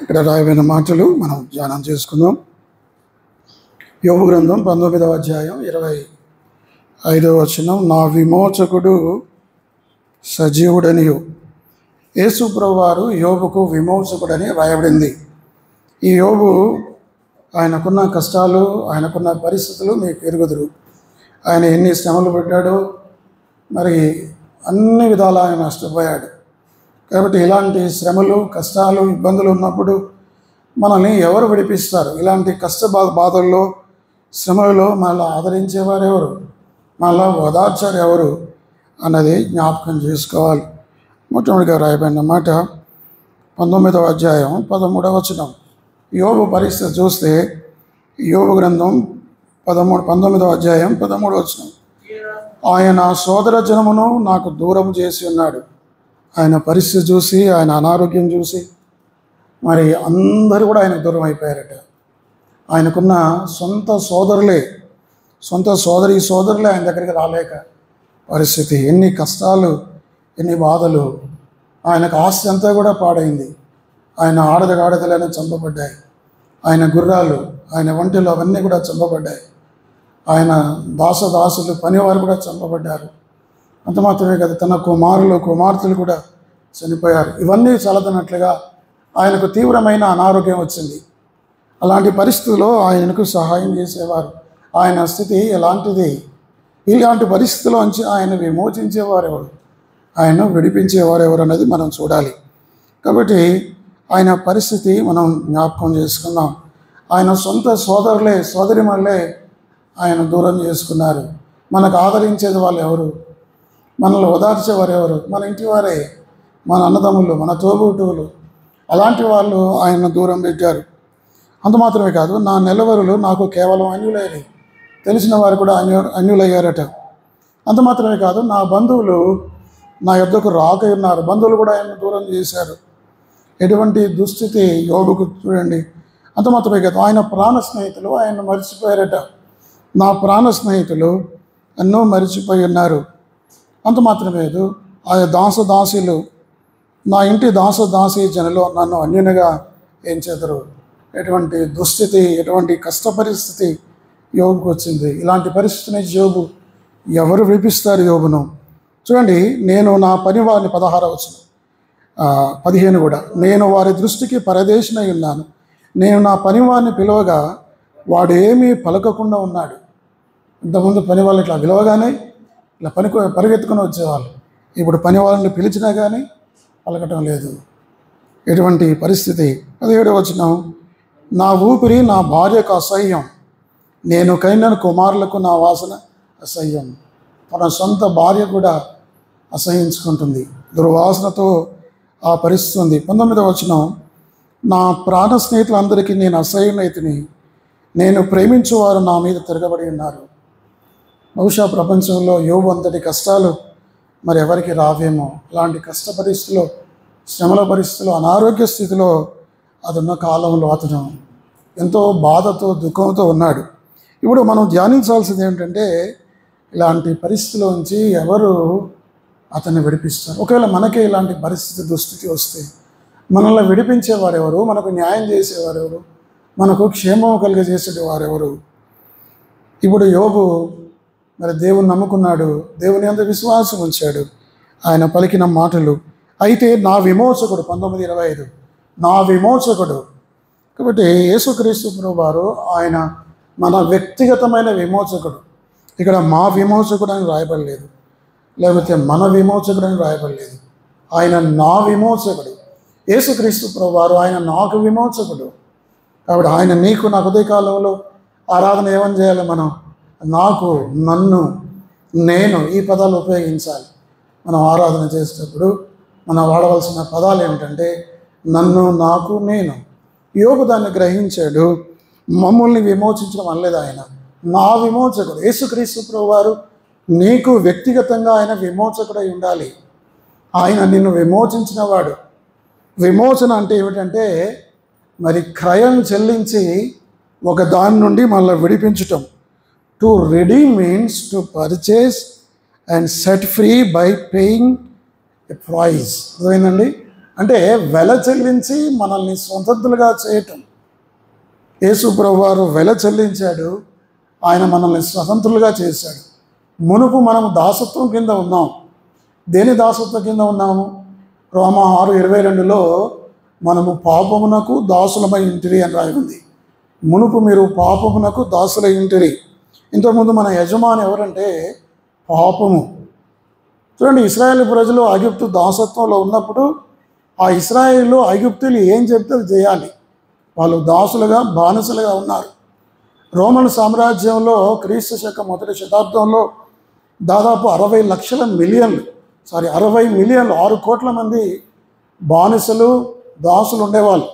ఇక్కడ రాయబడిన మాటలు మనం ధ్యానం చేసుకుందాం. యోబు గ్రంథం 19వ అధ్యాయం 25వ వచనం. నా విమోచకుడు సజీవుడనియు. యేసు ప్రభువారు యోబుకు విమోచకుడని రాయబడింది. ఈ యోబు ఆయనకున్న కష్టాలు, ఆయనకున్న పరిస్థితులు మీకు ఎరుగుదురు. ఆయన ఎన్ని శ్రమలు పడ్డాడో, మరి అన్ని విధాలా ఆయన నష్టపోయాడు. కాబట్టి ఇలాంటి శ్రమలు, కష్టాలు, ఇబ్బందులు ఉన్నప్పుడు మనల్ని ఎవరు విడిపిస్తారు? ఇలాంటి బాధల్లో, శ్రమలలో మనల్ని ఆదరించేవారు ఎవరు, మనల్ని ఓదార్చారు ఎవరు అన్నది జ్ఞాపకం చేసుకోవాలి. మొట్టమొదటిగా రాయబడిన మాట 19వ అధ్యాయం 13వ వచనం. యోబు పరిస్థితి చూస్తే యోబు గ్రంథం 19వ అధ్యాయం 13వ వచనం. ఆయన సోదర జనమును నాకు దూరం చేసి ఉన్నాడు. ఆయన పరిస్థితి చూసి, ఆయన అనారోగ్యం చూసి మరి అందరూ కూడా ఆయనకు దూరం అయిపోయారట. ఆయనకున్న సొంత సోదరులే ఆయన దగ్గరికి రాలేక పరిస్థితి. ఎన్ని కష్టాలు, ఎన్ని బాధలు. ఆయనకు ఆస్తి అంతా కూడా పాడైంది. ఆయన ఆడదగాడదలైనా చంపబడ్డాయి. ఆయన గుర్రాలు, ఆయన ఒంటెలు అవన్నీ కూడా చంపబడ్డాయి. ఆయన దాసులు పనివారు కూడా చంపబడ్డారు. అంత మాత్రమే కదా, తన కుమార్తెలు కూడా చనిపోయారు. ఇవన్నీ చాలదన్నట్లుగా ఆయనకు తీవ్రమైన అనారోగ్యం వచ్చింది. అలాంటి పరిస్థితుల్లో ఆయనకు సహాయం చేసేవారు. ఆయన స్థితి ఎలాంటిది? ఇలాంటి పరిస్థితుల్లోంచి ఆయన విమోచించేవారెవరు, ఆయన విడిపించేవారెవరు అన్నది మనం చూడాలి. కాబట్టి ఆయన పరిస్థితి మనం జ్ఞాపకం చేసుకుందాం. ఆయన సొంత సోదరిమల్లే ఆయన దూరం చేసుకున్నారు. మనకు ఆదరించేది వాళ్ళు ఎవరు? మనల్ని ఓదార్చేవారు ఎవరు? మన ఇంటి వారే, మన అన్నదమ్ములు, మన తోబుట్టువులు. అలాంటి వాళ్ళు ఆయన దూరం పెట్టారు. అంత మాత్రమే కాదు, నా నెలవరులు నాకు కేవలం అన్యులయ్యారు, తెలిసిన వారు కూడా అన్యులయ్యారట. అంత మాత్రమే కాదు, నా బంధువులు నా యొద్దకు రాక ఉన్నారు. బంధువులు కూడా ఆయన దూరం చేశారు. ఎటువంటి దుస్థితి యోబుకు చూడండి. అంత మాత్రమే కాదు, ఆయన ప్రాణ స్నేహితులు ఆయన మర్చిపోయారట. నా ప్రాణ స్నేహితులు ఎన్నో మరిచిపోయి ఉన్నారు. అంత మాత్రమే కాదు, ఆయన దాసులు, నా ఇంటి దాసీ జనులు నన్ను అన్యునిగా ఏం చేద్దరు. ఎటువంటి దుస్థితి, ఎటువంటి కష్ట పరిస్థితి యోబుకు వచ్చింది. ఇలాంటి పరిస్థితిని యోబు ఎవరు విడిపిస్తారు యోబును? చూడండి, నేను నా పనివారిని 16వ వచనం 15 కూడా, నేను వారి దృష్టికి పరదేశినై ఉన్నాను. నేను నా పనివారిని పిలవగా వాడేమీ పలకకుండా ఉన్నాడు. ఇంతకుముందు పని వాళ్ళు ఇట్లా పిలవగానే ఇట్లా పరిగెత్తుకుని వచ్చేవాళ్ళు. ఇప్పుడు పని వాళ్ళని పిలిచినా కానీ పలకటం లేదు. ఎటువంటి పరిస్థితి? 17వ వచనం. నా ఊపిరి నా భార్యకు అసహ్యం, నేను కైన కుమారులకు నా వాసన అసహ్యం. తన సొంత భార్య కూడా అసహ్యించుకుంటుంది. దుర్వాసనతో ఆ పరిస్థితి ఉంది. 19వ వచనం. నా ప్రాణ స్నేహితులందరికీ నేను అసహ్యునైతిని, నేను ప్రేమించువారు నా మీద తిరగబడి ఉన్నారు. బహుశా ప్రపంచంలో యోబు అంతటి కష్టాలు మరి ఎవరికి రావేమో. అలాంటి కష్ట పరిస్థితుల్లో, శ్రమల పరిస్థితుల్లో, అనారోగ్య స్థితిలో అదున్న కాలంలో అతను ఎంతో బాధతో, దుఃఖంతో ఉన్నాడు. ఇప్పుడు మనం ధ్యానించాల్సింది ఏమిటంటే, ఇలాంటి పరిస్థితిలోంచి ఎవరు అతన్ని విడిపిస్తారు? ఒకవేళ మనకే ఇలాంటి పరిస్థితి, దుస్థితి వస్తే మనల్ని విడిపించేవారు ఎవరు? మనకు న్యాయం చేసేవారు ఎవరు? మనకు క్షేమం కలిగజేసేటి వారెవరు? ఇప్పుడు యోబు మరి దేవుని నమ్ముకున్నాడు, దేవుని యందు విశ్వాసం ఉంచాడు. ఆయన పలికిన మాటలు, అయితే నా విమోచకుడు 19:25 నా విమోచకుడు. కాబట్టి యేసుక్రీస్తు ప్రభువారు ఆయన మన వ్యక్తిగతమైన విమోచకుడు. ఇక్కడ మా విమోచకుడు అని రాయబడలేదు, లేకపోతే మన విమోచకుడు అని రాయబడలేదు. ఆయన నా విమోచకుడు. యేసుక్రీస్తు ప్రభువారు ఆయన నాకు విమోచకుడు. కాబట్టి ఆయన నీకు, నాకు ఉదయకాలంలో ఆరాధన ఏమని చేయాలి? మనం నాకు, నన్ను, నేను ఈ పదాలు ఉపయోగించాలి. మనం ఆరాధన చేసేటప్పుడు మనం వాడవలసిన పదాలు ఏమిటంటే నన్ను, నాకు, నేను. యోబు దాన్ని గ్రహించాడు. మమ్మల్ని విమోచించడం అనలేదు ఆయన, నా విమోచకుడు. యేసుక్రీస్తు ప్రభువారు నీకు వ్యక్తిగతంగా ఆయన విమోచకుడై ఉండాలి. ఆయన నిన్ను విమోచించిన వాడు. విమోచన అంటే ఏమిటంటే మరి క్రయం చెల్లించి ఒక దాని నుండి మళ్ళీ విడిపించటం. To redeem means to purchase and set free by paying a price. అర్థమైందండి? అంటే వెల చెల్లించి మనల్ని స్వతంత్రులుగా చేయటం. యేసు ప్రభువారు వెల చెల్లించాడు, ఆయన మనల్ని స్వతంత్రులుగా చేశాడు. మునుపు మనము దాసత్వం కింద ఉన్నాం. దేని దాసత్వం కింద ఉన్నాము? రోమా 6:22లో మనము పాపమునకు దాసులమై ఇంటిరి అని రాయి ఉంది. మునుపు మీరు పాపమునకు దాసులై ఇంటిరి. ఇంతకుముందు మన యజమాని ఎవరంటే పాపము. చూడండి, ఇశ్రాయేలు ప్రజలు ఐగుప్తు దాసత్వంలో ఉన్నప్పుడు ఆ ఇశ్రాయేలు ఐగుప్తులు ఏం చెప్తే అది చేయాలి. వాళ్ళు దాసులుగా బానిసలుగా ఉన్నారు. రోమన్ సామ్రాజ్యంలో క్రీస్తు శకం మొదటి శతాబ్దంలో దాదాపు 60 మిలియన్లు 6 కోట్ల మంది బానిసలు దాసులు ఉండేవాళ్ళు.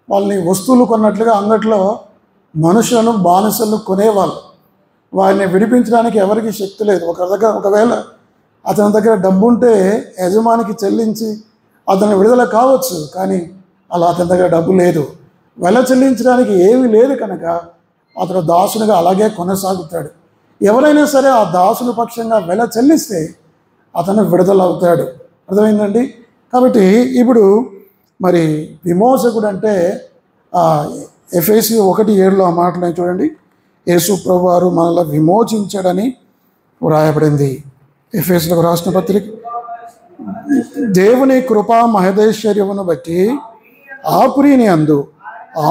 వాళ్ళని వస్తువులు కొన్నట్లుగా అంగట్లో మనుషులను బానిసలు కొనేవాళ్ళు. వారిని విడిపించడానికి ఎవరికి శక్తి లేదు. ఒకవేళ అతని దగ్గర డబ్బు ఉంటే యజమానికి చెల్లించి అతను విడుదల కావచ్చు, కానీ అలా అతని దగ్గర డబ్బు లేదు. వెల చెల్లించడానికి ఏమీ లేదు కనుక అతను దాసునిగా అలాగే కొనసాగుతాడు. ఎవరైనా సరే ఆ దాసుని పక్షంగా వెల చెల్లిస్తే అతను విడుదలవుతాడు. అర్థమైందండి? కాబట్టి ఇప్పుడు మరి విమోచకుడు అంటే ఎఫెసీ 1:7లో ఆ మాటలను చూడండి. యేసు ప్రభువారు మనల్ని విమోచించాడని వ్రాయబడింది. ఎఫెసీయులకు రాసిన పత్రిక, దేవుని కృపా మహదేశ్వర్యమును బట్టి ఆ ప్రియుని అందు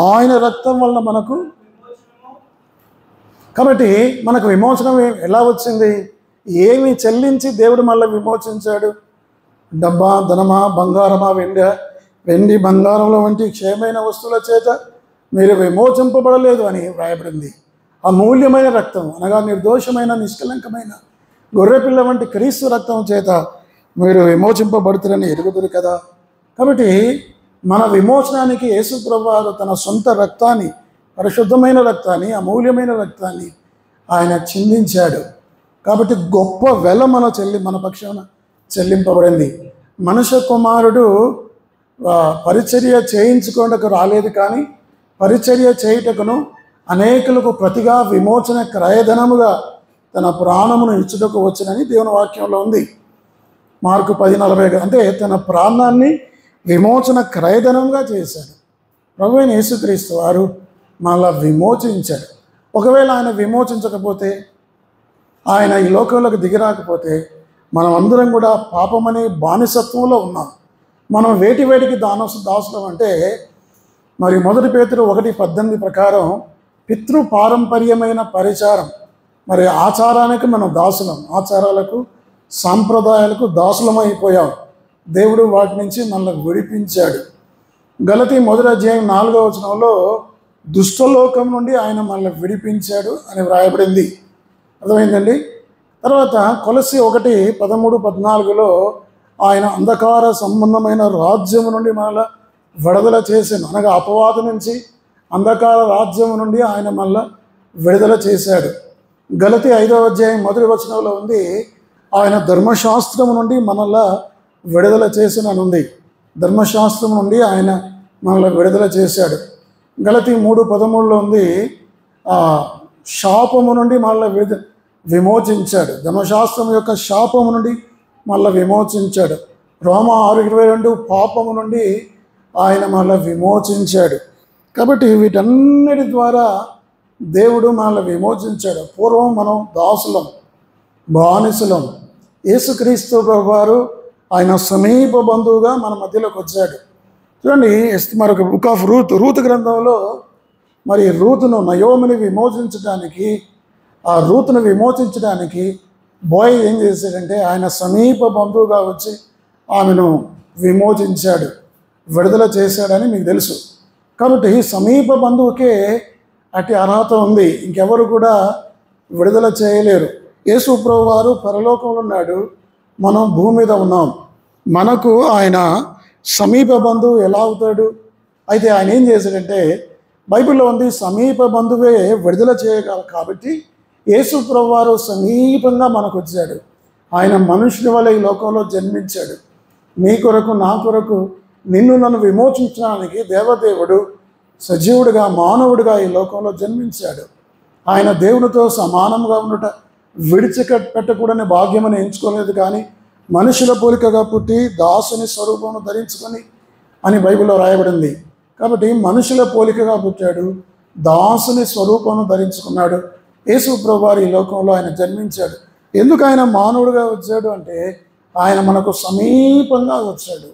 ఆయన రక్తం వల్ల మనకు. కాబట్టి మనకు విమోచనం ఎలా వచ్చింది? ఏమి చెల్లించి దేవుడు మళ్ళీ విమోచించాడు? డబ్బా, ధనమా, బంగారమా, వెండి బంగారంలో వంటి క్షయమైన వస్తువుల చేత మీరు విమోచింపబడలేదు అని వ్రాయబడింది. అమూల్యమైన రక్తం అనగా నిర్దోషమైన నిష్కలంకమైన గొర్రెపిల్ల వంటి క్రీస్తు రక్తం చేత మీరు విమోచింపబడుతారని ఎరుగుదురు కదా. కాబట్టి మన విమోచనానికి యేసు ప్రభువు తన సొంత రక్తాన్ని, పరిశుద్ధమైన రక్తాన్ని, అమూల్యమైన రక్తాన్ని ఆయన చిందించాడు. కాబట్టి గొప్ప వెల మన పక్షాన చెల్లింపబడింది. మనుష్య కుమారుడు పరిచర్య చేయించుకోవడానికి రాలేదు, కానీ పరిచర్య చేయుటకును అనేకులకు ప్రతిగా విమోచన క్రయధనముగా తన ప్రాణమును ఇచ్చుటకు వచ్చునని దేవుని వాక్యంలో ఉంది. మార్కు 10:40. అంటే తన ప్రాణాన్ని విమోచన క్రయధనంగా చేశాడు. ప్రభువైన యేసుక్రీస్తు వారు మళ్ళా విమోచించాడు. ఒకవేళ ఆయన విమోచించకపోతే, ఆయన ఈ లోకంలోకి దిగిరాకపోతే మనం అందరం కూడా పాపమనే బానిసత్వంలో ఉన్నాం. మనం వేటికి దాసులం అంటే మరి 1 పేతురు 1:18 ప్రకారం పితృ పారంపర్యమైన పరిచారం, మరి ఆచారానికి మనం దాసులం, ఆచారాలకు సాంప్రదాయాలకు దాసులమైపోయాం. దేవుడు వాటి నుంచి మనల్ని విడిపించాడు. గలతీ 1:4 దుష్టలోకం నుండి ఆయన మనల్ని విడిపించాడు అని వ్రాయబడింది. అర్థమైందండి? తర్వాత కొలస్సీ 1:13-14 ఆయన అంధకార సంబంధమైన రాజ్యము నుండి మనల్ని విడుదల చేశాను. అనగా అపవాదు నుంచి, అంధకార రాజ్యము నుండి ఆయన మళ్ళా విడుదల చేశాడు. గలతీ 5:1 ఉంది, ఆయన ధర్మశాస్త్రము నుండి మనల్ని విడుదల చేసిననుంది. ధర్మశాస్త్రం నుండి ఆయన మనల్ని విడుదల చేశాడు. గలతీ 3:13 ఉంది, శాపము నుండి మనల్ని విమోచించాడు. ధర్మశాస్త్రం యొక్క శాపము నుండి మళ్ళీ విమోచించాడు. రోమా 6:22 పాపము నుండి ఆయన మళ్ళీ విమోచించాడు. కాబట్టి వీటన్నిటి ద్వారా దేవుడు మనల్ని విమోచించాడు. పూర్వం మనం దాసులం, బానిసలం. యేసుక్రీస్తు వారు ఆయన సమీప బంధువుగా మన మధ్యలోకి వచ్చాడు. చూడండి, మరొక బుక్ ఆఫ్ రూతు గ్రంథంలో మరి నయోమిని విమోచించడానికి, ఆ రూతును విమోచించడానికి బోయ్ ఏం చేశాడంటే ఆయన సమీప బంధువుగా వచ్చి ఆమెను విమోచించాడు, విడుదల చేశాడని మీకు తెలుసు. కాబట్టి సమీప బంధువుకే అట్టి అర్హత ఉంది, ఇంకెవరు కూడా విడుదల చేయలేరు. యేసు ప్రభువు వారు పరలోకంలో ఉన్నాడు, మనం భూమి మీద ఉన్నాం. మనకు ఆయన సమీప బంధువు ఎలా అవుతాడు? అయితే ఆయన ఏం చేశాడంటే, బైబిల్లో ఉంది సమీప బంధువే విడుదల చేయగలరు. కాబట్టి యేసు ప్రభువు వారు సమీపంగా మనకు వచ్చాడు. ఆయన మనుషుని వల్ల ఈ లోకంలో జన్మించాడు. నీ కొరకు, నా కొరకు, నన్ను విమోచించడానికి దేవదేవుడు సజీవుడిగా, మానవుడిగా ఈ లోకంలో జన్మించాడు. ఆయన దేవునితో సమానంగా ఉండట విడిచిపెట్టకూడని భాగ్యమని ఎంచుకోలేదు, కానీ మనుషుల పోలికగా పుట్టి దాసుని స్వరూపమును ధరించుకొని అని బైబిల్లో రాయబడింది. కాబట్టి మనుషుల పోలికగా పుట్టాడు, దాసుని స్వరూపము ధరించుకున్నాడు. యేసు ప్రభువారు ఈ లోకంలో ఆయన జన్మించాడు. ఎందుకు ఆయన మానవుడిగా వచ్చాడు అంటే ఆయన మనకు సమీపంగా వచ్చాడు.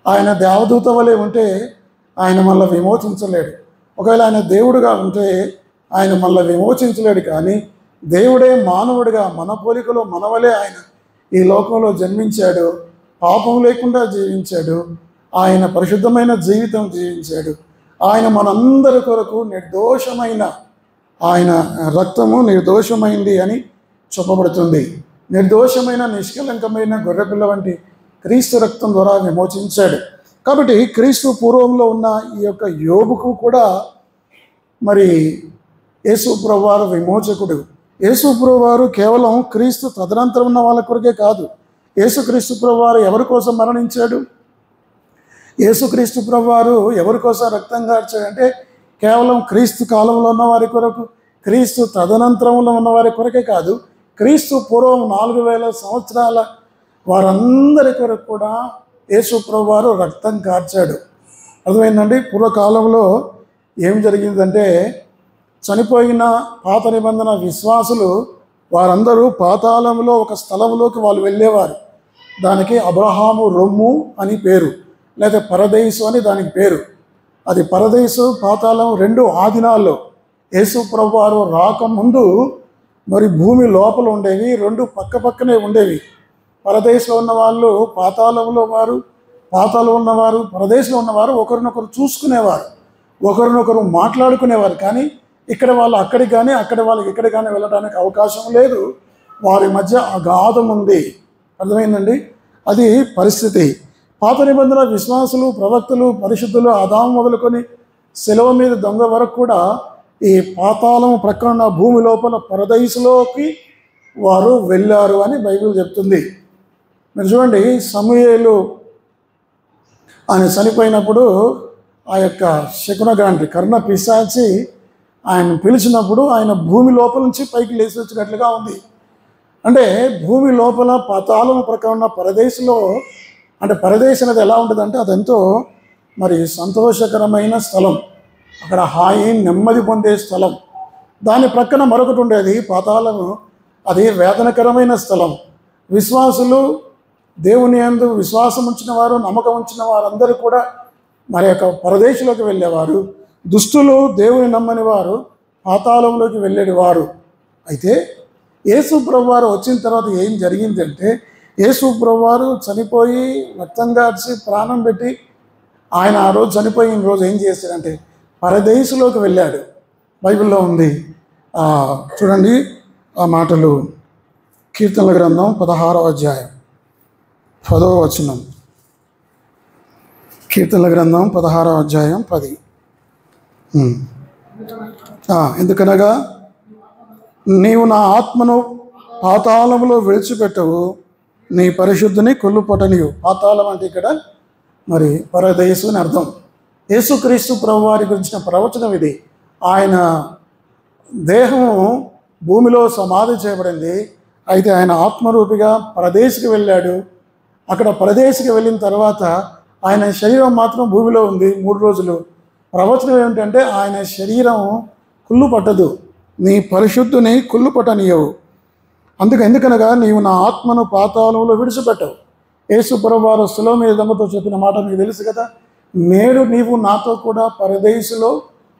ఆయన దేవదూత వలె ఉంటే ఆయన మళ్ళీ విమోచించలేడు. ఒకవేళ ఆయన దేవుడుగా ఉంటే ఆయన మళ్ళీ విమోచించలేడు. కానీ దేవుడే మానవుడిగా మన పోలికలో మన వలె ఆయన ఈ లోకంలో జన్మించాడు. పాపం లేకుండా జీవించాడు. ఆయన పరిశుద్ధమైన జీవితం జీవించాడు. ఆయన మనందరి కొరకు నిర్దోషమైన ఆయన రక్తము నిర్దోషమైంది అని చెప్పబడుతుంది. నిర్దోషమైన నిష్కలంకమైన గొర్రెపిల్ల వంటి క్రీస్తు రక్తం ద్వారా విమోచించాడు. కాబట్టి క్రీస్తు పూర్వంలో ఉన్న ఈ యొక్క యోబుకు కూడా మరి యేసు ప్రభువారు విమోచకుడు. యేసు ప్రభువారు కేవలం క్రీస్తు తదనంతరం ఉన్న వాళ్ళ కొరకే కాదు. యేసుక్రీస్తు ప్రభువారు ఎవరి కోసం మరణించాడు? యేసుక్రీస్తు ప్రభువారు ఎవరి కోసం రక్తం కార్చాడంటే కేవలం క్రీస్తు కాలంలో ఉన్న వారి కొరకు, క్రీస్తు తదనంతరంలో ఉన్న వారి కొరకే కాదు, క్రీస్తు పూర్వం 4000 సంవత్సరాల వారందరి కొరకు కూడా యేసు ప్రభువారు రక్తం కార్చాడు. అర్థమైందండి? పూర్వకాలంలో ఏం జరిగిందంటే చనిపోయిన పాత నిబంధన విశ్వాసులు వారందరూ పాతాళంలో ఒక స్థలంలోకి వాళ్ళు వెళ్ళేవారు. దానికి అబ్రహాము రొమ్ము అని పేరు, లేదా పరదేశు అని దానికి పేరు. అది పరదేశు పాతాళం రెండు ఆదినాల్లో యేసు ప్రభువారు రాకముందు మరి భూమి లోపల ఉండేవి, రెండు పక్క పక్కనే ఉండేవి. పరదేశంలో ఉన్నవాళ్ళు పాతాళంలో వారు, పాతాళంలో ఉన్నవారు పరదేశంలో ఉన్నవారు ఒకరినొకరు చూసుకునేవారు, ఒకరినొకరు మాట్లాడుకునేవారు. కానీ ఇక్కడ వాళ్ళు అక్కడికి కానీ అక్కడ వాళ్ళకి ఇక్కడ కానీ వెళ్ళడానికి అవకాశం లేదు. వారి మధ్య అగాధం ఉంది. అర్థమైందండి? అది పరిస్థితి. పాత నిబంధన విశ్వాసులు, ప్రవక్తలు, పరిశుద్ధులు ఆదాము మొదలుకొని శిలువ మీద దొంగ వరకు కూడా ఈ పాతాళం ప్రక్కన భూమి లోపల పరదైసులోకి వారు వెళ్ళారు అని బైబిల్ చెప్తుంది. మీరు చూడండి, సమూయేలు ఆయన చనిపోయినప్పుడు ఆ యొక్క శకునగాండ్రి కర్ణ పిశాచి ఆయన పిలిచినప్పుడు ఆయన భూమి లోపల నుంచి పైకి లేచి వచ్చినట్లుగా ఉంది. అంటే భూమి లోపల పాతాళం ప్రకారం పరదేశంలో, అంటే పరదేశం అనేది ఎలా ఉంటుందంటే అదెంతో మరి సంతోషకరమైన స్థలం, అక్కడ హాయి నెమ్మది పొందే స్థలం. దాని ప్రక్కన మరొకటి ఉండేది పాతాళము, అది వేదనకరమైన స్థలం. విశ్వాసులు, దేవుని యందు విశ్వాసం ఉంచిన వారు, నమ్మకం ఉంచిన వారందరూ కూడా మరి యొక్క పరదేశంలోకి వెళ్ళేవారు. దుష్టులు, దేవుని నమ్మని వారు పాతాళంలోకి వెళ్ళేవారు. అయితే యేసు ప్రభువారు వచ్చిన తర్వాత ఏం జరిగిందంటే యేసు ప్రభువారు చనిపోయి రక్తం కార్చి ప్రాణం పెట్టి ఆయన ఆ రోజు చనిపోయిన రోజు ఏం చేశాడంటే పరదేశంలోకి వెళ్ళాడు. బైబిల్లో ఉంది. చూడండి ఆ మాటలు. కీర్తనల గ్రంథం 16వ అధ్యాయం 10వ వచనం. కీర్తనల గ్రంథం 16వ అధ్యాయం 10. ఎందుకనగా నీవు నా ఆత్మను పాతాళములో విడిచిపెట్టవు, నీ పరిశుద్ధిని కొల్లుపొటనియు. పాతాళం అంటే ఇక్కడ మరి పరదేశం అని అర్థం. యేసుక్రీస్తు ప్రభువారి గురించిన ప్రవచనం ఇది. ఆయన దేహం భూమిలో సమాధి చేయబడింది. అయితే ఆయన ఆత్మరూపిగా పరదేశికి వెళ్ళాడు. అక్కడ పరదేశికి వెళ్ళిన తర్వాత ఆయన శరీరం మాత్రం భూమిలో ఉంది 3 రోజులు. ప్రవచనం ఏమిటంటే ఆయన శరీరం కుళ్ళు పట్టదు, నీ పరిశుద్ధిని కుళ్ళు పట్టనీయవు. ఎందుకనగా నీవు నా ఆత్మను పాతాళంలో విడిచిపెట్టవు. యేసు ప్రభువారు శిలువ మీద దొంగతో చెప్పిన మాట మీకు తెలుసు కదా, నేడు నీవు నాతో కూడా పరదేశంలో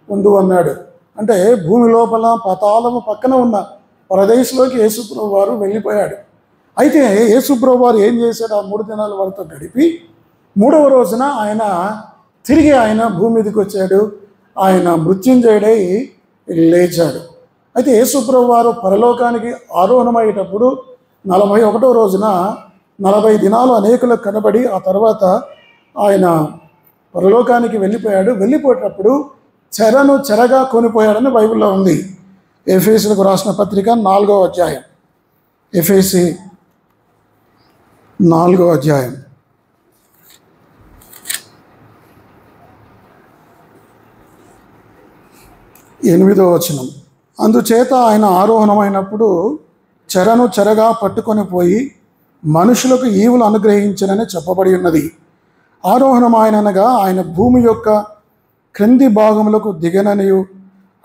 ఉండు అన్నాడు. అంటే భూమి లోపల పాతాళము పక్కన ఉన్న పరదేశంలోకి యేసు ప్రభువారు వెళ్ళిపోయాడు. అయితే యేసు ప్రభువారు ఏం చేశాడు? ఆ 3 దినాల వరతో గడిపి 3వ రోజున ఆయన తిరిగి ఆయన భూమి మీదకి వచ్చాడు. ఆయన మృత్యుంజయుడై లేచాడు. అయితే యేసు ప్రభువారు పరలోకానికి ఆరోహణమయ్యేటప్పుడు 41వ రోజున 40 దినాలు అనేకులకు కనబడి ఆ తర్వాత ఆయన పరలోకానికి వెళ్ళిపోయాడు. వెళ్ళిపోయేటప్పుడు చెరగా కొనిపోయాడని బైబిల్లో ఉంది. ఎఫెసీలకు రాసిన పత్రిక 4వ అధ్యాయం. ఎఫెసీ 4వ అధ్యాయం 8వ వచనం. అందుచేత ఆయన ఆరోహణమైనప్పుడు చెరగా పట్టుకొని పోయి మనుషులకు ఈవులు అనుగ్రహించనని చెప్పబడి ఉన్నది. ఆరోహణం ఆయన అనగా ఆయన భూమి యొక్క క్రింది భాగములకు దిగననియు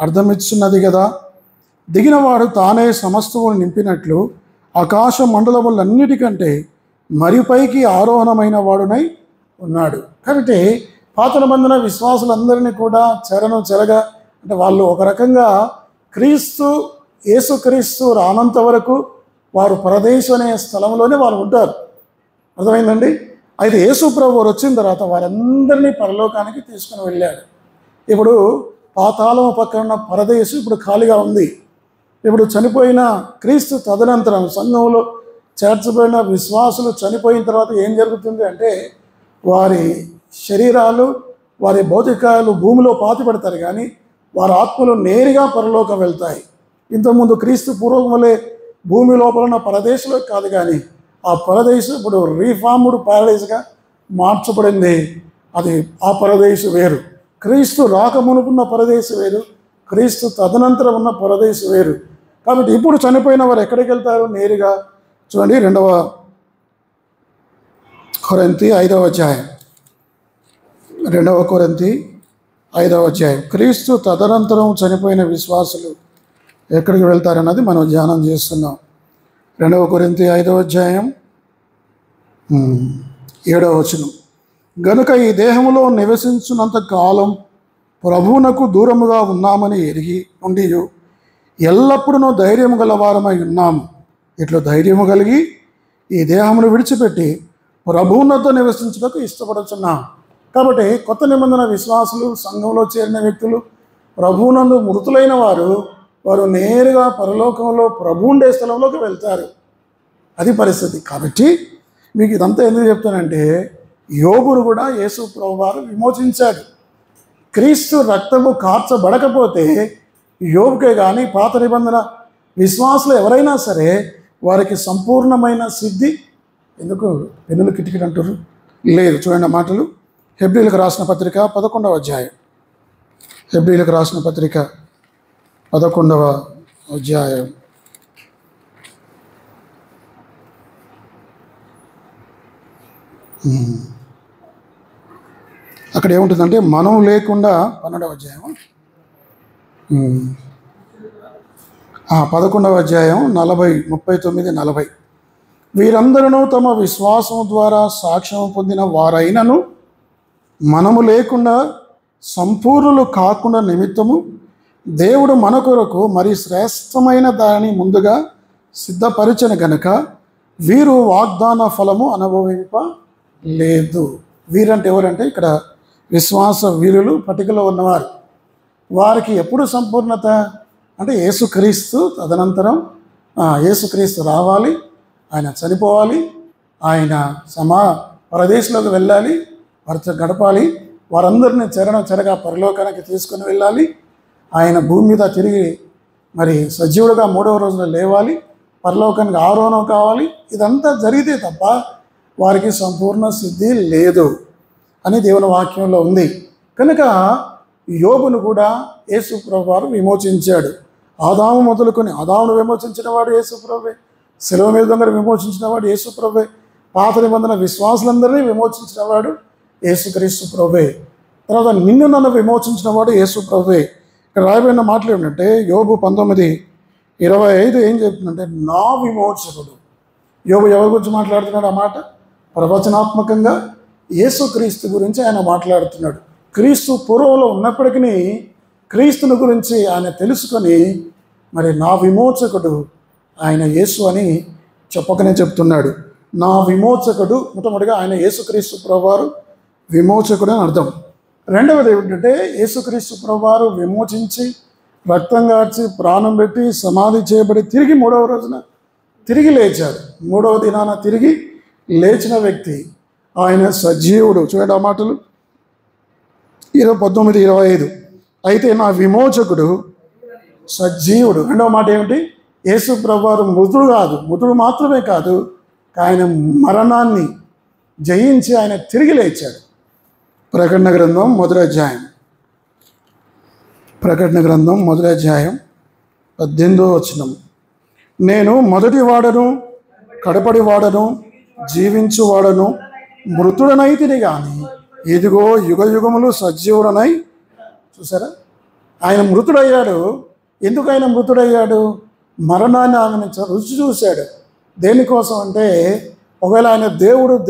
అర్థమిచ్చున్నది కదా. దిగినవాడు తానే సమస్తమును నింపినట్లు ఆకాశ మండలములన్నిటికంటే మరి పైకి ఆరోహణమైన వాడునై ఉన్నాడు. కాబట్టి పాత నిబంధన విశ్వాసులందరినీ కూడా చెరగా అంటే వాళ్ళు ఒక రకంగా యేసుక్రీస్తు రానంత వరకు వారు పరదేశం అనే స్థలంలోనే వారు ఉంటారు. అర్థమైందండి. అయితే యేసు ప్రభువు వచ్చిన తర్వాత వారందరినీ పరలోకానికి తీసుకుని వెళ్ళాడు. ఇప్పుడు పాతాళం పక్కన ఉన్న పరదేశం ఇప్పుడు ఖాళీగా ఉంది. ఇప్పుడు చనిపోయిన క్రీస్తు తదనంతరం సంఘంలో చేర్చబడిన విశ్వాసులు చనిపోయిన తర్వాత ఏం జరుగుతుంది అంటే వారి శరీరాలు వారి భౌతికాలు భూమిలో పాతిపెడతారు, కానీ వారి ఆత్మలు నేరుగా పరలోకం వెళ్తాయి. ఇంతకుముందు క్రీస్తు పూర్వములే భూమి లోపల ఉన్న పరదేశంలో కాదు, కానీ ఆ పరదేశం ఇప్పుడు రీఫార్మ్డ్ ప్యారడైజ్గా మార్చబడింది. అది ఆ పరదేశం వేరు. క్రీస్తు రాకమునుకున్న పరదేశం వేరు, క్రీస్తు తదనంతరం ఉన్న పరదేశం వేరు. కాబట్టి ఇప్పుడు చనిపోయిన వారు ఎక్కడికి వెళ్తారు? నేరుగా చూడండి 2 కొరింథీ 5వ అధ్యాయం. 2 కొరింథీ 5వ అధ్యాయం. క్రీస్తు తదనంతరం చనిపోయిన విశ్వాసులు ఎక్కడికి వెళ్తారన్నది మనం ధ్యానం చేస్తున్నాం. 2 కొరింథీ 5వ అధ్యాయం 7వ వచనం. గనుక ఈ దేహములో నివసించున్నంత కాలం ప్రభువునకు దూరముగా ఉన్నామని ఎరిగి ఉండి ఎల్లప్పుడూ ధైర్యము గలవారమై ఉన్నాము. ఇట్లా ధైర్యము కలిగి ఈ దేహమును విడిచిపెట్టి ప్రభువునతో నివసించుటకు ఇష్టపడుచున్నాం. కాబట్టి కొత్త నిబంధన విశ్వాసులు, సంఘంలో చేరిన వ్యక్తులు, ప్రభువునందు మృతులైన వారు నేరుగా పరలోకంలో ప్రభు ఉండే స్థలంలోకి వెళ్తారు. అది పరిస్థితి. కాబట్టి మీకు ఇదంతా ఎందుకు చెప్తానంటే యోబును కూడా యేసు ప్రభువారు విమోచించాడు. క్రీస్తు రక్తము కార్చబడకపోతే యోబుకే కానీ పాత నిబంధన విశ్వాసులు ఎవరైనా సరే వారికి సంపూర్ణమైన సిద్ధి ఎందుకు పెన్నులు కిటికీలు అంటారు లేదు. చూడండి మాటలు. హెబ్రీలకు రాసిన పత్రిక 11వ అధ్యాయం. హెబ్రీలకు రాసిన పత్రిక 11వ అధ్యాయం. అక్కడ ఏముంటుందంటే మనం లేకుండా 12వ అధ్యాయం 11వ అధ్యాయం 39-40. వీరందరూ తమ విశ్వాసం ద్వారా సాక్ష్యం పొందిన వారైనను మనము లేకుండా సంపూర్ణులు కాకుండా నిమిత్తము దేవుడు మన కొరకు మరి శ్రేష్టమైన దానిని ముందుగా సిద్ధపరిచిన గనుక వీరు వాగ్దాన ఫలము అనుభవింపలేదు. వీరంటే ఎవరంటే ఇక్కడ విశ్వాస వీరులు పట్టికలో ఉన్నవారు. వారికి ఎప్పుడు సంపూర్ణత అంటే యేసుక్రీస్తు తదనంతరం యేసుక్రీస్తు రావాలి, ఆయన చనిపోవాలి, ఆయన పరదేశంలోకి వెళ్ళాలి, వారితో గడపాలి, వారందరినీ చెరగా పరలోకానికి తీసుకుని వెళ్ళాలి, ఆయన భూమి మీద తిరిగి మరి సజీవుడుగా 3వ రోజున లేవాలి, పరలోకానికి ఆరోహణం కావాలి. ఇదంతా జరిగితే తప్ప వారికి సంపూర్ణ సిద్ధి లేదు అని దేవుని వాక్యంలో ఉంది. కనుక యోబును కూడా యేసు ప్రభువారు విమోచించాడు. ఆదాము మొదలుకొని ఆదామును విమోచించిన వాడు యేసు ప్రభువే, శిలువ మీద దొంగను విమోచించిన వాడు యేసు ప్రభువే, పాత నిబంధన విశ్వాసులందరినీ విమోచించిన వాడు యేసుక్రీస్తు ప్రభువే, తర్వాత నిన్ను నన్ను విమోచించిన వాడు యేసు ప్రభువే. ఇక్కడ రాయబడిన మాటలు ఏమిటంటే యోబు 19:25 ఏం చెప్తుందంటే నా విమోచకుడు. యోబు ఎవరి గురించి మాట్లాడుతున్నాడు? ఆ మాట ప్రవచనాత్మకంగా యేసుక్రీస్తు గురించి ఆయన మాట్లాడుతున్నాడు. క్రీస్తు పూర్వంలో ఉన్నప్పటికీ క్రీస్తుని గురించి ఆయన తెలుసుకొని మరి నా విమోచకుడు ఆయన యేసు అని చెప్పకనే చెప్తున్నాడు. నా విమోచకుడు మొట్టమొదటిగా ఆయన యేసుక్రీస్తు ప్రభువారు విమోచకుడు అని అర్థం. రెండవది ఏమిటంటే యేసుక్రీస్తు ప్రభువారు విమోచించి రక్తం కార్చి ప్రాణం పెట్టి సమాధి చేయబడి తిరిగి 3వ రోజున తిరిగి లేచాడు. 3వ దినాన తిరిగి లేచిన వ్యక్తి ఆయన సజీవుడు. చూడండి ఆ మాటలు 19:25. అయితే నా విమోచకుడు సజీవుడు. రెండవ మాట ఏమిటి? యేసు ప్రభువారు మృతుడు కాదు, మృతుడు మాత్రమే కాదు, ఆయన మరణాన్ని జయించి ఆయన తిరిగి లేచాడు. ప్రకటన గ్రంథం 1వ అధ్యాయం. ప్రకటన గ్రంథం 1వ అధ్యాయం 18వ వచనం. నేను మొదటి వాడను కడపడి వాడను జీవించువాడను మృతుడనైతిని కానీ ఇదిగో యుగ యుగములు సజీవుడనై. చూసారా, ఆయన మృతుడయ్యాడు. ఎందుకు ఆయన మృతుడయ్యాడు? మరణాన్ని ఆయన రుచి చూశాడు. దేనికోసం అంటే, ఒకవేళ ఆయన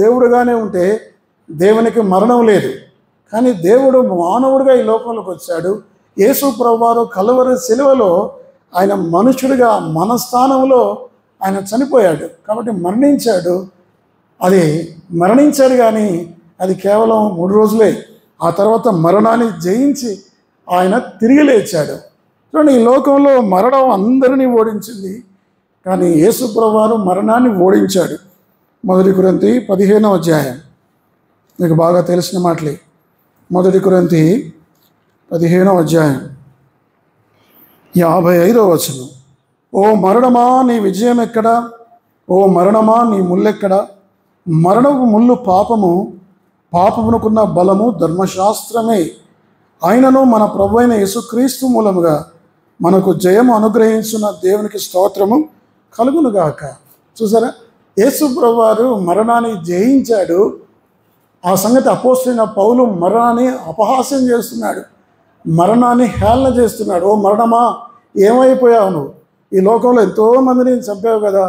దేవుడుగానే ఉంటే దేవునికి మరణం లేదు. కానీ దేవుడు మానవుడిగా ఈ లోకంలోకి వచ్చాడు. యేసు ప్రభువారు కలువరి శిలువలో ఆయన మనుషుడిగా మన స్థానంలో ఆయన చనిపోయాడు. కాబట్టి మరణించాడు. అది మరణించాడు కానీ అది కేవలం 3 రోజులే. ఆ తర్వాత మరణాన్ని జయించి ఆయన తిరిగి లేచాడు. చూడండి, ఈ లోకంలో మరణం అందరినీ ఓడించింది, కానీ యేసు ప్రభువారు మరణాన్ని ఓడించాడు. 1 కొరింథీ 15వ అధ్యాయం, మీకు బాగా తెలిసిన మాటలే. 1 కొరింథీ 15వ అధ్యాయం 55వ వచనం. ఓ మరణమా నీ విజయం ఎక్కడా? ఓ మరణమా నీ ముల్లెక్కడా? మరణపు ముళ్ళు పాపము, పాపమునకున్న బలము ధర్మశాస్త్రమే. ఆయనను మన ప్రభువైన యేసుక్రీస్తు మూలముగా మనకు జయము అనుగ్రహించిన దేవునికి స్తోత్రము కలుగునుగాక. చూసారా, యేసు ప్రభువారు మరణాన్ని జయించాడు. ఆ సంగతి అపోస్తలుడైన పౌలు మరణాన్ని అపహాస్యం చేస్తున్నాడు, మరణాన్ని హేళన చేస్తున్నాడు. ఓ మరణమా, ఏమైపోయావు నువ్వు? ఈ లోకంలో ఎంతోమందిని చంపావు కదా,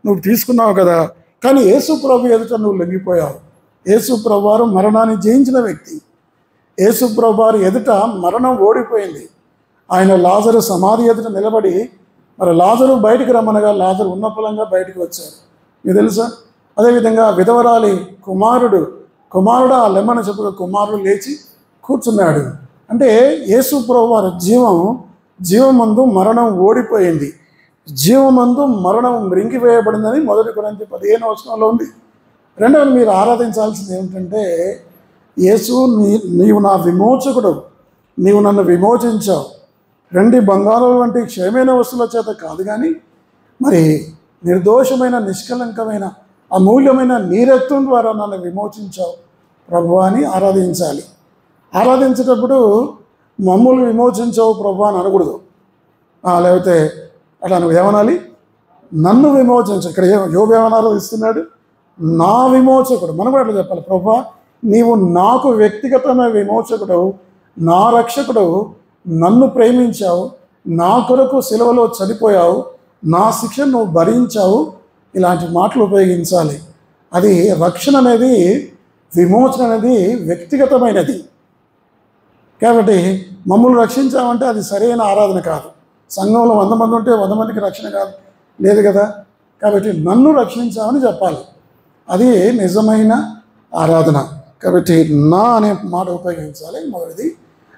నువ్వు తీసుకున్నావు కదా, కానీ యేసు ప్రభు ఎదుట నువ్వు లొంగిపోయావు. యేసు ప్రభువారు మరణాన్ని జయించిన వ్యక్తి. యేసు ప్రభువారు ఎదుట మరణం ఓడిపోయింది. ఆయన లాజరు సమాధి ఎదుట నిలబడి, మరి లాజరు బయటికి రమ్మనగా లాజరు ఉన్న పొలంగా బయటికి వచ్చారు. మీకు తెలుసా? అదేవిధంగా విధవరాలి కుమారుడా లెమ్మని చెప్పుగా కుమారుడు లేచి కూర్చున్నాడు. అంటే యేసు ప్రభువారి జీవమందు మరణం ఓడిపోయింది. జీవమందు మరణం మృంగివేయబడిందని 1 కొరింథీ 15వ వచనంలో ఉంది. రెండవది మీరు ఆరాధించాల్సింది ఏమిటంటే, యేసు నీవు నా విమోచకుడు, నీవు నన్ను విమోచించావు. వెండి బంగారం వంటి క్షయమైన వస్తువుల చేత కాదు, కానీ మరి నిర్దోషమైన నిష్కలంకమైన అమూల్యమైన నీ రక్తం ద్వారా నన్ను విమోచించావు ప్రభువా అని ఆరాధించాలి. ఆరాధించేటప్పుడు మమ్మల్ని విమోచించావు ప్రభువా అని అనకూడదు. లేకపోతే అట్లా నువ్వు ఏమనాలి? నన్ను విమోచించు. ఇక్కడ యోబు ఏమని ఆరాధిస్తున్నాడు? నా విమోచకుడు. మనం కూడా అట్లా చెప్పాలి, ప్రభువా నీవు నాకు వ్యక్తిగతమైన విమోచకుడు, నా రక్షకుడు, నన్ను ప్రేమించావు, నా కొరకు సిలువలో చనిపోయావు, నా శిక్షను నువ్వు భరించావు. ఇలాంటి మాటలు ఉపయోగించాలి. అది రక్షణ అనేది, విమోచన అనేది వ్యక్తిగతమైనది. కాబట్టి మమ్మల్ని రక్షించామంటే అది సరైన ఆరాధన కాదు. సంఘంలో 100 మంది ఉంటే 100 మందికి రక్షణ కాదు, లేదు కదా. కాబట్టి నన్ను రక్షించామని చెప్పాలి, అది నిజమైన ఆరాధన. కాబట్టి నా అనే మాట ఉపయోగించాలి, మొదటిది.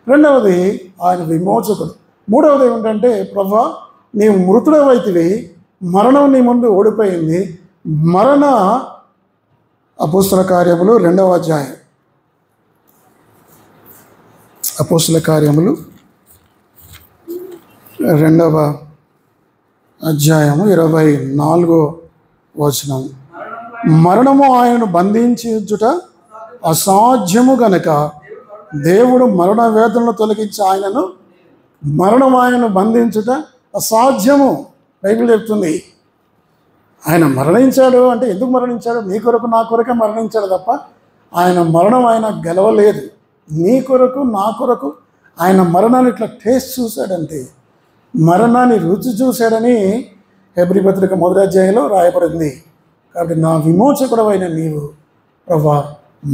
రెండవది ఆయన విమోచకుడు. మూడవది ఏమిటంటే, ప్రభువా నీవు మృతుడవైతివి, మరణం నీ ముందు ఓడిపోయింది. మరణ అపోస్తల కార్యములు 2వ అధ్యాయం, అపోస్తల కార్యములు 2వ అధ్యాయము 24వ వచనం. మరణము ఆయనను బంధించుట అసాధ్యము గనక దేవుడు మరణ వేదనను తొలగించి మరణం ఆయనను బంధించుట అసాధ్యము. బైబిల్ చెప్తుంది. ఆయన మరణించాడు అంటే ఎందుకు మరణించాడు? నీ కొరకు నా కొరకే మరణించాడు తప్ప ఆయన మరణం ఆయన గెలవలేదు. నీ కొరకు నా కొరకు ఆయన మరణాన్ని ఇట్లా టేస్ట్ చూశాడంటే, మరణాన్ని రుచి చూశాడని హెబ్రీ పత్రిక 1వ అధ్యాయంలో రాయబడింది. కాబట్టి నా విమోచకుడవైన నీవు ప్రభువా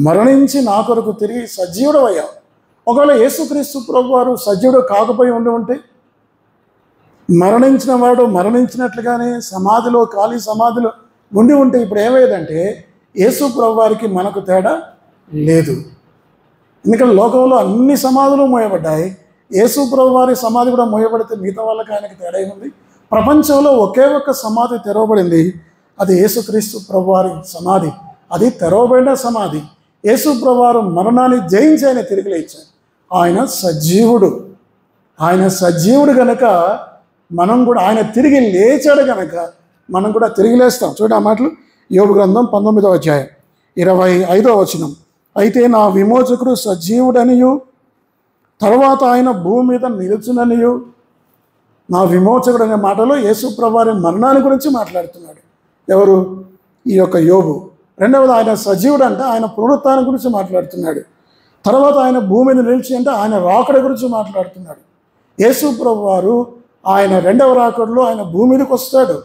మరణించి నా కొరకు తిరిగి సజీవుడవయ్యావు. ఒకవేళ యేసుక్రీస్తు ప్రభువారు సజీవుడు కాకపోయి ఉంటే, మరణించిన వాడు మరణించినట్లుగానే ఖాళీ సమాధిలో ఉంటే ఇప్పుడు ఏమయ్యేదంటే, యేసు ప్రభువారికి మనకు తేడా లేదు. ఎందుకంటే లోకంలో అన్ని సమాధులు మోయబడ్డాయి. యేసు ప్రభువారి సమాధి కూడా మోయబడితే మిగతా వాళ్ళకి ఆయనకి తేడా ఉంది. ప్రపంచంలో ఒకే ఒక్క సమాధి తెరవబడింది, అది యేసుక్రీస్తు ప్రభువారి సమాధి. అది తెరవబడిన సమాధి. యేసు ప్రభువారు మరణాన్ని జయించి ఆయన తిరిగి లేచాడు. ఆయన సజీవుడు గనక మనం కూడా, ఆయన తిరిగి లేచాడు గనక మనం కూడా తిరిగి లేస్తాం. చూడండి ఆ మాటలు, యోబు గ్రంథం 19వ అధ్యాయం 25వ వచనం. అయితే నా విమోచకుడు సజీవుడనియు తర్వాత ఆయన భూమి మీద నిలుచుననియు. నా విమోచకుడు అనే మాటలో యేసు ప్రభువారి మరణాన్ని గురించి మాట్లాడుతున్నాడు. ఎవరు? ఈ యొక్క యోబు. రెండవది ఆయన సజీవుడు అంటే ఆయన పునరుత్థానం గురించి మాట్లాడుతున్నాడు. తర్వాత ఆయన భూమి మీద నిలిచి అంటే ఆయన రాకడ గురించి మాట్లాడుతున్నాడు. యేసు ప్రభువారు ఆయన రెండవ రాకడలో ఆయన భూమి మీదకి వస్తాడు,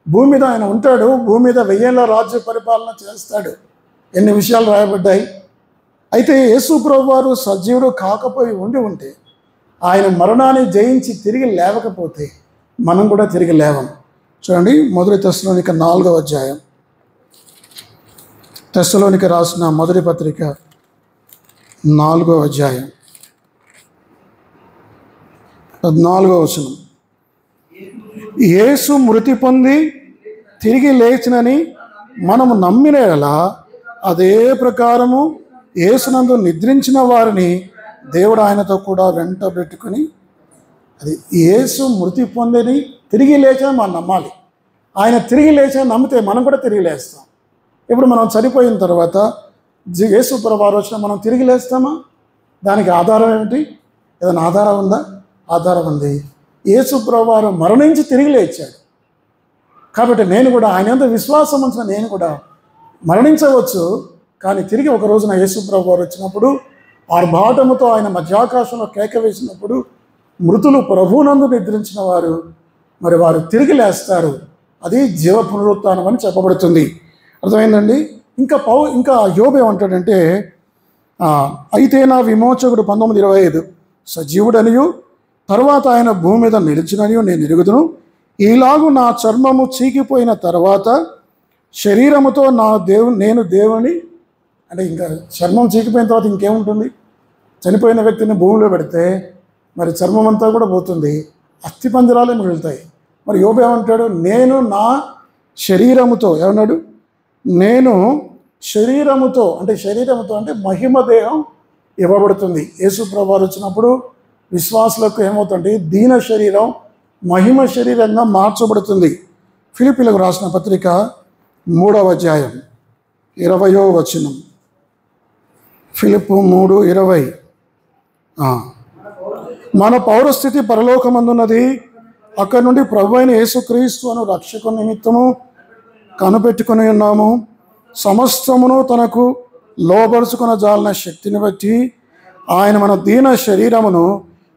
భూమి మీద ఆయన ఉంటాడు, భూమి మీద 1000 ఏళ్ల రాజ్య పరిపాలన చేస్తాడు. ఎన్ని విషయాలు రాయబడ్డాయి. అయితే యేసు ప్రభువారు సజీవుడు కాకపోయి ఉంటే, ఆయన మరణాన్ని జయించి తిరిగి లేవకపోతే మనం కూడా తిరిగి లేవం. చూడండి, మొదటి తెస్సలోనిక 4వ అధ్యాయం, తెస్సలోనిక రాసిన మొదటి పత్రిక 4వ అధ్యాయం 14వ వచనం. యేసు మృతి పొంది తిరిగి లేచినని మనము నమ్మినలా అదే ప్రకారము యేసునందు నిద్రించిన వారిని దేవుడు ఆయనతో కూడా వెంటబెట్టుకుని, అది యేసు మృతి పొందని తిరిగి లేచని మనం నమ్మాలి. ఆయన తిరిగి లేచని నమ్మితే మనం కూడా తిరిగి లేస్తాం. ఇప్పుడు మనం చనిపోయిన తర్వాత యేసు ప్రభువారు వచ్చిన మనం తిరిగి లేస్తామా? దానికి ఆధారం ఏమిటి? ఏదైనా ఆధారం ఉందా? ఆధారం ఉంది. యేసు ప్రభువారు మరణించి తిరిగి లేచాడు. కాబట్టి నేను కూడా ఆయన యందు విశ్వాసం ఉంచిన నేను కూడా మరణించవచ్చు, కానీ తిరిగి ఒక రోజున యేసు ప్రభువారు వచ్చినప్పుడు ఆర్భాటముతో ఆయన మధ్యాకాశంలో కేక వేసినప్పుడు మృతులు ప్రభువునందు నిద్రించిన వారు మరి వారు తిరిగి లేస్తారు. అది జీవ పునరుత్థానం అని చెప్పబడుతుంది. అర్థమైందండి? ఇంకా యోబు ఏమంటాడంటే, అయితే నా విమోచకుడు 19:25 సజీవుడనియు తర్వాత ఆయన భూమి మీద నిలిచిననియు నేను ఎరుగుదును. ఈలాగు నా చర్మము చీకిపోయిన తర్వాత శరీరముతో నేను దేవుని అంటే ఇంకా చర్మం చీకిపోయిన తర్వాత ఇంకేముంటుంది? చనిపోయిన వ్యక్తిని భూమిలో పెడితే మరి చర్మం అంతా కూడా పోతుంది, అస్థిపంజరాలే మిగులుతాయి. మరి యోబు ఏమంటాడు? నేను నా శరీరముతో, ఏమన్నాడు? నేను శరీరముతో అంటే మహిమ దేహం ఇవ్వబడుతుంది. యేసు ప్రభువారు వచ్చినప్పుడు విశ్వాసులకు ఏమవుతుంది? దీన శరీరం మహిమ శరీరంగా మార్చబడుతుంది. ఫిలిప్పీలకు రాసిన పత్రిక 3వ అధ్యాయం 20వ వచనం. ఫిలిప్పు 3:20. మన పౌరస్థితి పరలోకమందున్నది, అక్కడి నుండి ప్రభువైన యేసుక్రీస్తు అను రక్షకు నిమిత్తము కనిపెట్టుకుని ఉన్నాము. సమస్తమును తనకు లోబరుచుకున్న జాలిన శక్తిని బట్టి ఆయన మన దీన శరీరమును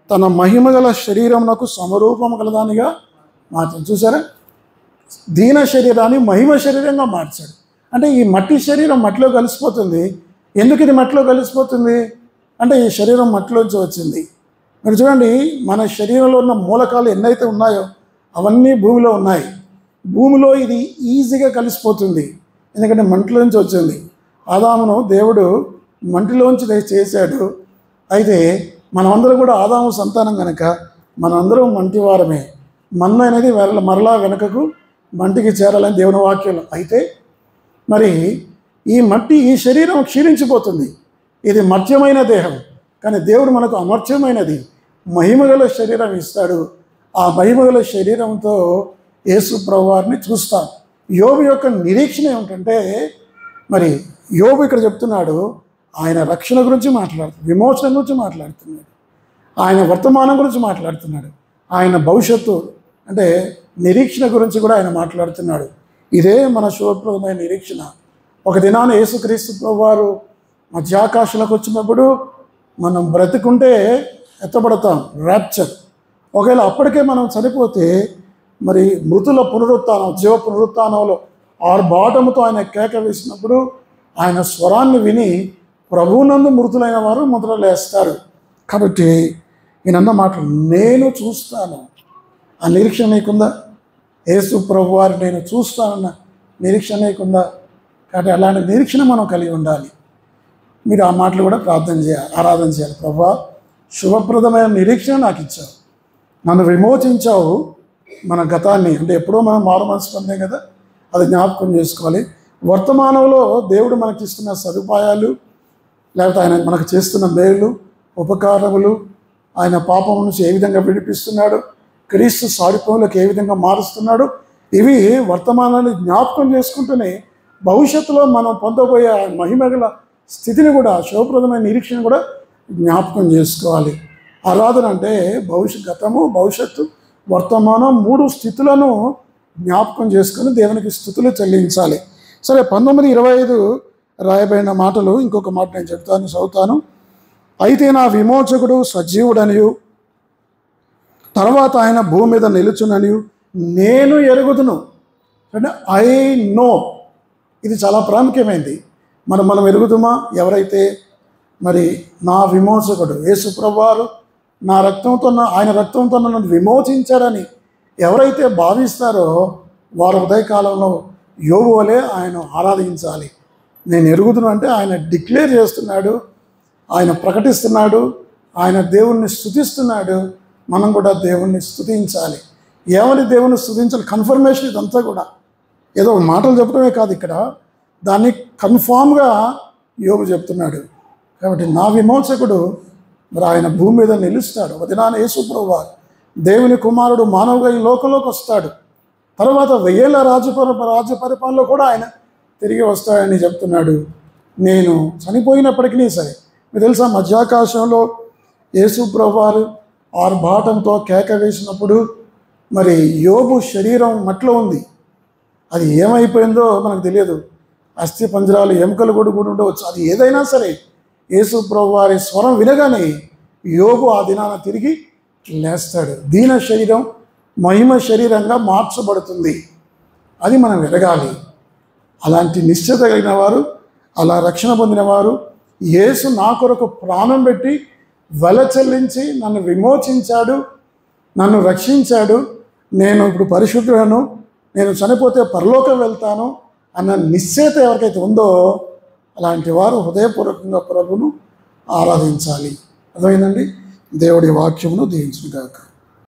తన మహిమగల శరీరమునకు సమరూపము గలదానిగా మార్చాడు. చూసారా? దీన శరీరాన్ని మహిమ శరీరంగా మార్చాడు. అంటే ఈ మట్టి శరీరం మట్టిలో కలిసిపోతుంది. ఎందుకు ఇది మట్టిలో కలిసిపోతుంది అంటే ఈ శరీరం మట్టిలోంచి వచ్చింది. మీరు చూడండి, మన శరీరంలో ఉన్న మూలకాలు ఎన్నైతే ఉన్నాయో అవన్నీ భూమిలో ఉన్నాయి. భూమిలో ఇది ఈజీగా కలిసిపోతుంది, ఎందుకంటే మంటిలోంచి వచ్చింది. ఆదామును దేవుడు మంటిలోంచి చేశాడు. అయితే మనమందరం కూడా ఆదాము సంతానం కనుక మనందరం మంటివారమే. మన్న అనేది మరలా వెనకకు మంటికి చేరాలని దేవుని వాక్యంలో. అయితే మరి ఈ శరీరం క్షీణించిపోతుంది. ఇది మర్త్యమైన దేహం, కానీ దేవుడు మనకు అమర్త్యమైనది మహిమగల శరీరం ఇస్తాడు. ఆ మహిమగల శరీరంతో యేసు ప్రభువారిని చూస్తాం. యోబు యొక్క నిరీక్షణ ఏమిటంటే, మరి యోబు ఇక్కడ చెప్తున్నాడు, ఆయన రక్షణ గురించి మాట్లాడుతున్నాడు, విమోచన గురించి మాట్లాడుతున్నాడు, ఆయన వర్తమానం గురించి మాట్లాడుతున్నాడు, ఆయన భవిష్యత్తు అంటే నిరీక్షణ గురించి కూడా ఆయన మాట్లాడుతున్నాడు. ఇదే మన శుభప్రదమైన నిరీక్షణ. ఒక దినాన యేసుక్రీస్తు ప్రభువారు మధ్యాకాశంలోకి వచ్చినప్పుడు మనం బ్రతికుంటే ఎత్తబడతాం, ర్యాప్చర్. ఒకవేళ అప్పటికే మనం చనిపోతే మరి మృతుల పునరుత్థానం, జీవ పునరుత్థానంలో ఆర్భాటముతో ఆయన కేక వేసినప్పుడు ఆయన స్వరాన్ని విని ప్రభువునందు మృతులైన వారు మొదట లేస్తారు. కాబట్టి ఈయనన్న మాటలు నేను చూస్తాను, ఆ నిరీక్షణ నీకుందా? యేసు ప్రభువారు నేను చూస్తానన్న నిరీక్షణ నీకుందా? కాబట్టి అలాంటి నిరీక్షణ మనం కలిగి ఉండాలి. మీరు ఆ మాటలు కూడా ఆరాధన చేయాలి. ప్రభువా, శుభప్రదమైన నిరీక్షణ నాకు ఇచ్చావు, నన్ను విమోచించావు. మన గతాన్ని అంటే ఎప్పుడో మనం మారు మనసు పొందాం కదా, అది జ్ఞాపకం చేసుకోవాలి. వర్తమానంలో దేవుడు మనకి ఇస్తున్న సదుపాయాలు, లేకపోతే ఆయన మనకు చేస్తున్న మేలు ఉపకారములు, ఆయన పాపం నుంచి ఏ విధంగా విడిపిస్తున్నాడు, క్రీస్తు సారూప్యంలోకి ఏ విధంగా మారుస్తున్నాడు, ఇవి వర్తమానాన్ని జ్ఞాపకం చేసుకుంటూనే భవిష్యత్తులో మనం పొందబోయే మహిమగల స్థితిని కూడా, శుభప్రదమైన నిరీక్షణ కూడా జ్ఞాపకం చేసుకోవాలి. ఆరాధన అంటే గతము, భవిష్యత్తు, వర్తమానం 3 స్థితులను జ్ఞాపకం చేసుకొని దేవునికి స్తుతులు చెల్లించాలి. సరే 19:25 రాయబడిన మాటలు, ఇంకొక మాట నేను చెప్తాను, చదువుతాను. అయితే నా విమోచకుడు సజీవుడనియు తర్వాత ఆయన భూమి మీద నిలుచుననియు నేను ఎరుగుదును. అంటే ఐ నో, ఇది చాలా ప్రాముఖ్యమైనది. మనం ఎరుగుదుమా? ఎవరైతే మరి నా విమోచకుడు యేసు ప్రభువారు నా రక్తంతో, ఆయన రక్తంతో నన్ను విమోచించారని ఎవరైతే భావిస్తారో వారు ఉదయకాలంలో యోగు వలె ఆయన ఆరాధించాలి. నేను ఎరుగుదును అంటే ఆయన డిక్లేర్ చేస్తున్నాడు, ఆయన ప్రకటిస్తున్నాడు, ఆయన దేవుణ్ణి స్తుతిస్తున్నాడు. మనం కూడా దేవుణ్ణి స్తుతించాలి. ఏమని దేవుణ్ణి స్తుతించాలి? కన్ఫర్మేషన్ ఇదంతా కూడా ఏదో మాటలు చెప్పడమే కాదు, ఇక్కడ దాన్ని కన్ఫామ్గా యోగు చెప్తున్నాడు. కాబట్టి నా విమోచకుడు మరి ఆయన భూమి మీద నిలుస్తాడు. ఒక దినాన యేసు ప్రభువు దేవుని కుమారుడు మానవుగా ఈ లోకంలోకి వస్తాడు. తర్వాత 1000 రాజ్య పరిపాలనలో కూడా ఆయన తిరిగి వస్తాడని చెప్తున్నాడు. నేను చనిపోయినప్పటికీ సరే, మీకు తెలుసా మధ్యాకాశంలో యేసు ప్రభువు ఆర్భాటంతో కేక వేసినప్పుడు మరి యోబు శరీరం మట్లో ఉంది. అది ఏమైపోయిందో మనకు తెలియదు. అస్థి పంజరాలు, ఎముకలు కూడా ఉండవచ్చు. అది ఏదైనా సరే యేసు ప్రభువారి స్వరం వినగానే యోబు ఆ దినాన తిరిగి లేస్తాడు. దీన శరీరం మహిమ శరీరంగా మార్చబడుతుంది. అది మనం ఎరగాలి. అలాంటి నిశ్చయత కలిగిన వారు, అలా రక్షణ పొందిన వారు, యేసు నా కొరకు ప్రాణం పెట్టి వెల చెల్లించి నన్ను విమోచించాడు, నన్ను రక్షించాడు, నేను ఇప్పుడు పరిశుద్ధుడను, నేను చనిపోతే పరలోకం వెళ్తాను అన్న నిశ్చయత ఎవరికైతే ఉందో అలాంటి వారు హృదయపూర్వకంగా ప్రభువును ఆరాధించాలి. అర్థమైందండి? దేవుడి వాక్యమును దీవించుగాక.